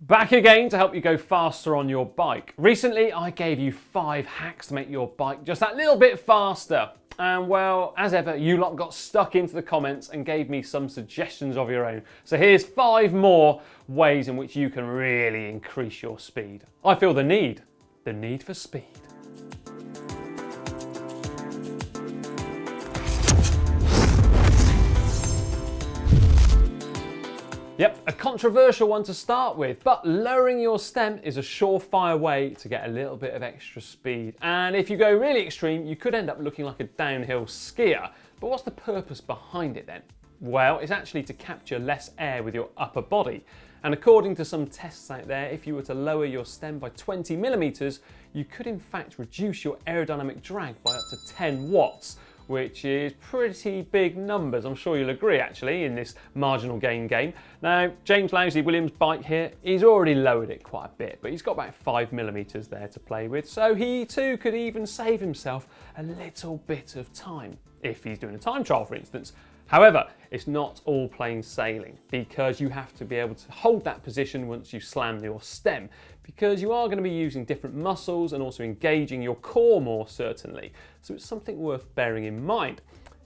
Back again to help you go faster on your bike. Recently, I gave you 5 hacks to make your bike just that little bit faster. And well, as ever, you lot got stuck into the comments and gave me some suggestions of your own. So here's 5 more ways in which you can really increase your speed. I feel the need for speed. Yep, a controversial one to start with, but lowering your stem is a surefire way to get a little bit of extra speed. And if you go really extreme, you could end up looking like a downhill skier. But what's the purpose behind it then? Well, it's actually to capture less air with your upper body. And according to some tests out there, if you were to lower your stem by 20 millimeters, you could in fact reduce your aerodynamic drag by up to 10 watts. Which is pretty big numbers, I'm sure you'll agree actually, in this marginal gain game. Now, James Lowsley Williams' bike here, he's already lowered it quite a bit, but he's got about 5 millimeters there to play with, so he too could even save himself a little bit of time, if he's doing a time trial for instance. However, it's not all plain sailing because you have to be able to hold that position once you slam your stem, because you are going to be using different muscles and also engaging your core more certainly. So it's something worth bearing in mind.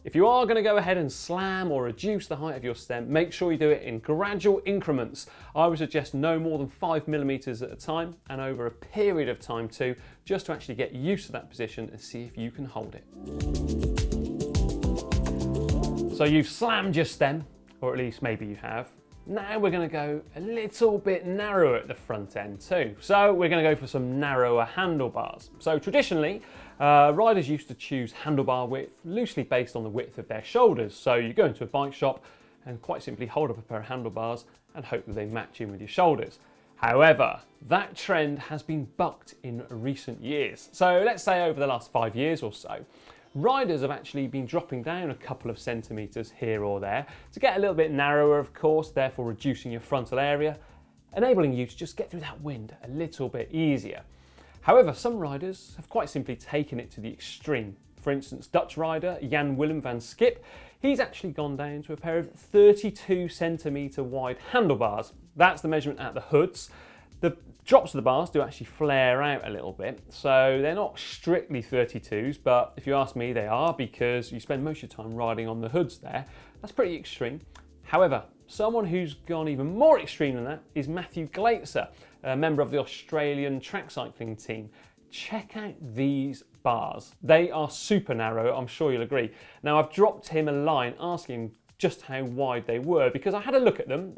If you are going to go ahead and slam or reduce the height of your stem, make sure you do it in gradual increments. I would suggest no more than 5 millimeters at a time and over a period of time too, just to actually get used to that position and see if you can hold it. So you've slammed your stem, or at least maybe you have. Now we're going to go a little bit narrower at the front end too. So we're going to go for some narrower handlebars. So traditionally, riders used to choose handlebar width loosely based on the width of their shoulders. So you go into a bike shop and quite simply hold up a pair of handlebars and hope that they match in with your shoulders. However, that trend has been bucked in recent years. So let's say over the last 5 years or so, riders have actually been dropping down a couple of centimetres here or there to get a little bit narrower, of course, therefore reducing your frontal area, enabling you to just get through that wind a little bit easier. However, some riders have quite simply taken it to the extreme. For instance, Dutch rider Jan Willem van Schip, he's actually gone down to a pair of 32 centimetre wide handlebars. That's the measurement at the hoods. The drops of the bars do actually flare out a little bit, so they're not strictly 32s, but if you ask me, they are, because you spend most of your time riding on the hoods there. That's pretty extreme. However, someone who's gone even more extreme than that is Matthew Glaetzer, a member of the Australian track cycling team. Check out these bars. They are super narrow, I'm sure you'll agree. Now, I've dropped him a line asking him just how wide they were, because I had a look at them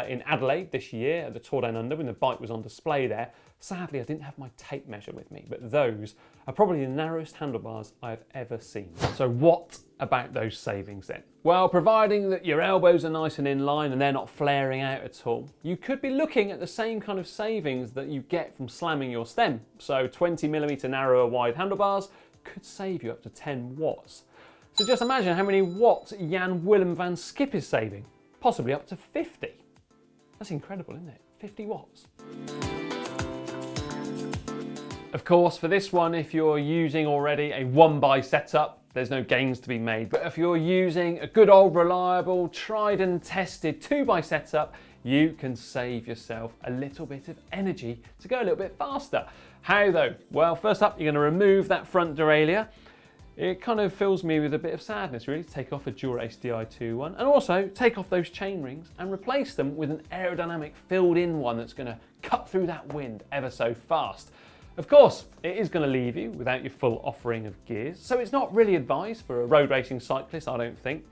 in Adelaide this year at the Tour Down Under when the bike was on display there. Sadly, I didn't have my tape measure with me, but those are probably the narrowest handlebars I've ever seen. So what about those savings then? Well, providing that your elbows are nice and in line and they're not flaring out at all, you could be looking at the same kind of savings that you get from slamming your stem. So 20 millimeter narrower wide handlebars could save you up to 10 watts. So just imagine how many watts Jan Willem van Schip is saving. Possibly up to 50. That's incredible, isn't it? 50 watts. Of course, for this one, if you're using already a 1x setup, there's no gains to be made. But if you're using a good old reliable, tried and tested 2x setup, you can save yourself a little bit of energy to go a little bit faster. How though? Well, first up, you're going to remove that front derailleur. It kind of fills me with a bit of sadness really to take off a Dura-Ace Di2 one, and also take off those chain rings and replace them with an aerodynamic filled in one that's going to cut through that wind ever so fast. Of course, it is going to leave you without your full offering of gears, so it's not really advised for a road racing cyclist, I don't think.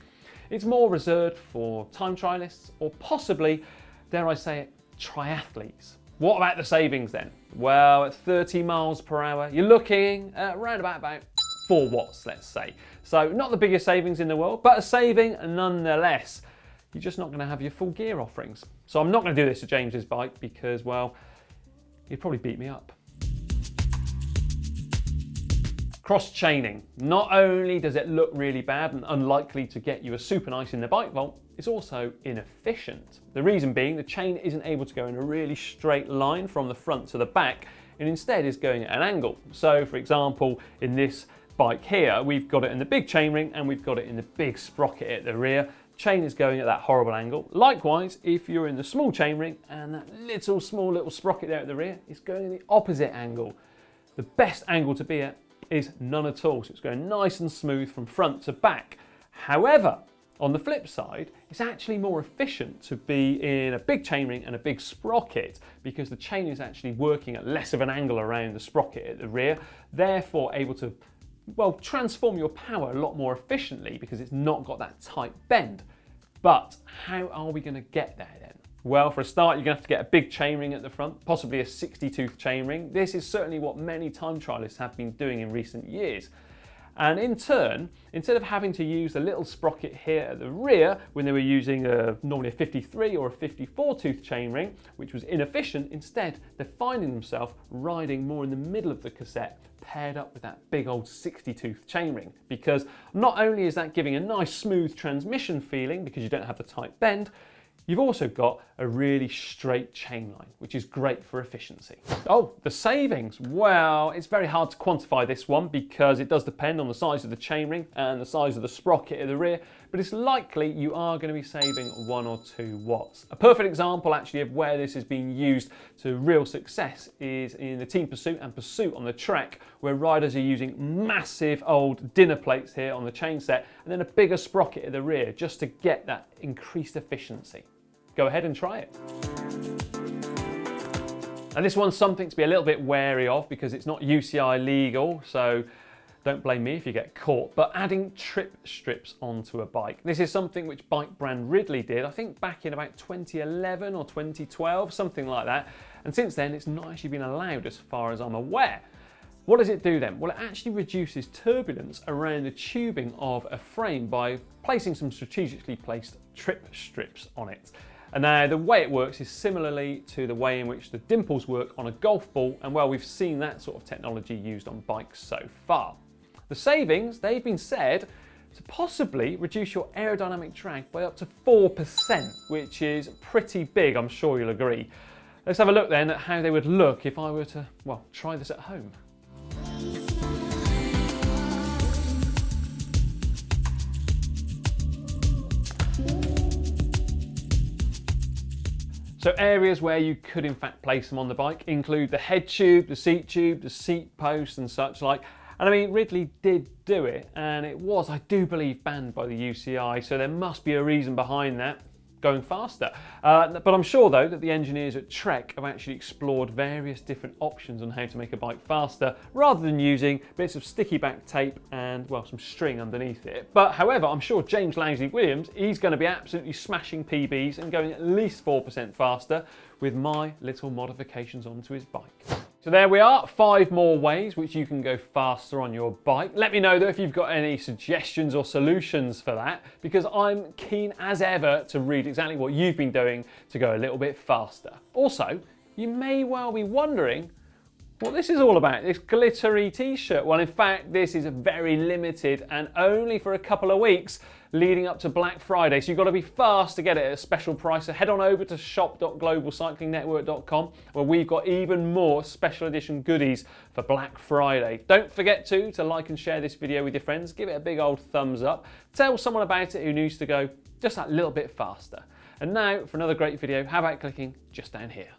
It's more reserved for time trialists or possibly, dare I say it, triathletes. What about the savings then? Well, at 30 miles per hour, you're looking at around about 4 watts, let's say. So not the biggest savings in the world, but a saving nonetheless. You're just not going to have your full gear offerings. So I'm not going to do this to James's bike because, well, he'd probably beat me up. Cross-chaining. Not only does it look really bad and unlikely to get you a super nice in the bike vault, it's also inefficient. The reason being the chain isn't able to go in a really straight line from the front to the back, and instead is going at an angle. So for example, in this bike here, we've got it in the big chainring and we've got it in the big sprocket at the rear, chain is going at that horrible angle. Likewise, if you're in the small chainring and that small little sprocket there at the rear is going in the opposite angle. The best angle to be at is none at all, so it's going nice and smooth from front to back. However, on the flip side, it's actually more efficient to be in a big chainring and a big sprocket because the chain is actually working at less of an angle around the sprocket at the rear, therefore able to, well, transform your power a lot more efficiently because it's not got that tight bend. But how are we going to get there then? Well, for a start, you're going to have to get a big chainring at the front, possibly a 60-tooth chainring. This is certainly what many time trialists have been doing in recent years. And in turn, instead of having to use a little sprocket here at the rear when they were using normally a 53 or a 54 tooth chainring, which was inefficient, instead they're finding themselves riding more in the middle of the cassette paired up with that big old 60 tooth chainring, because not only is that giving a nice smooth transmission feeling because you don't have the tight bend, you've also got a really straight chain line, which is great for efficiency. Oh, the savings. Well, it's very hard to quantify this one because it does depend on the size of the chainring and the size of the sprocket at the rear, but it's likely you are going to be saving 1 or 2 watts. A perfect example actually of where this is being used to real success is in the Team Pursuit and Pursuit on the track, where riders are using massive old dinner plates here on the chain set and then a bigger sprocket at the rear just to get that increased efficiency. Go ahead and try it. And this one's something to be a little bit wary of because it's not UCI legal, so don't blame me if you get caught, but adding trip strips onto a bike. This is something which bike brand Ridley did, I think back in about 2011 or 2012, something like that. And since then, it's not actually been allowed as far as I'm aware. What does it do then? Well, it actually reduces turbulence around the tubing of a frame by placing some strategically placed trip strips on it. And now the way it works is similarly to the way in which the dimples work on a golf ball, and well, we've seen that sort of technology used on bikes so far. The savings, they've been said to possibly reduce your aerodynamic drag by up to 4%, which is pretty big, I'm sure you'll agree. Let's have a look then at how they would look if I were to, well, try this at home. So areas where you could in fact place them on the bike include the head tube, the seat post and such like. And I mean, Ridley did do it, and it was, I do believe, banned by the UCI, so there must be a reason behind that, going faster. But I'm sure though that the engineers at Trek have actually explored various different options on how to make a bike faster, rather than using bits of sticky back tape and, well, some string underneath it. But however, I'm sure James Langsley Williams, he's going to be absolutely smashing PBs and going at least 4% faster with my little modifications onto his bike. So there we are, 5 more ways which you can go faster on your bike. Let me know though if you've got any suggestions or solutions for that, because I'm keen as ever to read exactly what you've been doing to go a little bit faster. Also, you may well be wondering what this is all about, this glittery t-shirt. Well, in fact, this is very limited and only for a couple of weeks leading up to Black Friday. So you've got to be fast to get it at a special price. So head on over to shop.globalcyclingnetwork.com where we've got even more special edition goodies for Black Friday. Don't forget to like and share this video with your friends. Give it a big old thumbs up. Tell someone about it who needs to go just that little bit faster. And now for another great video, how about clicking just down here?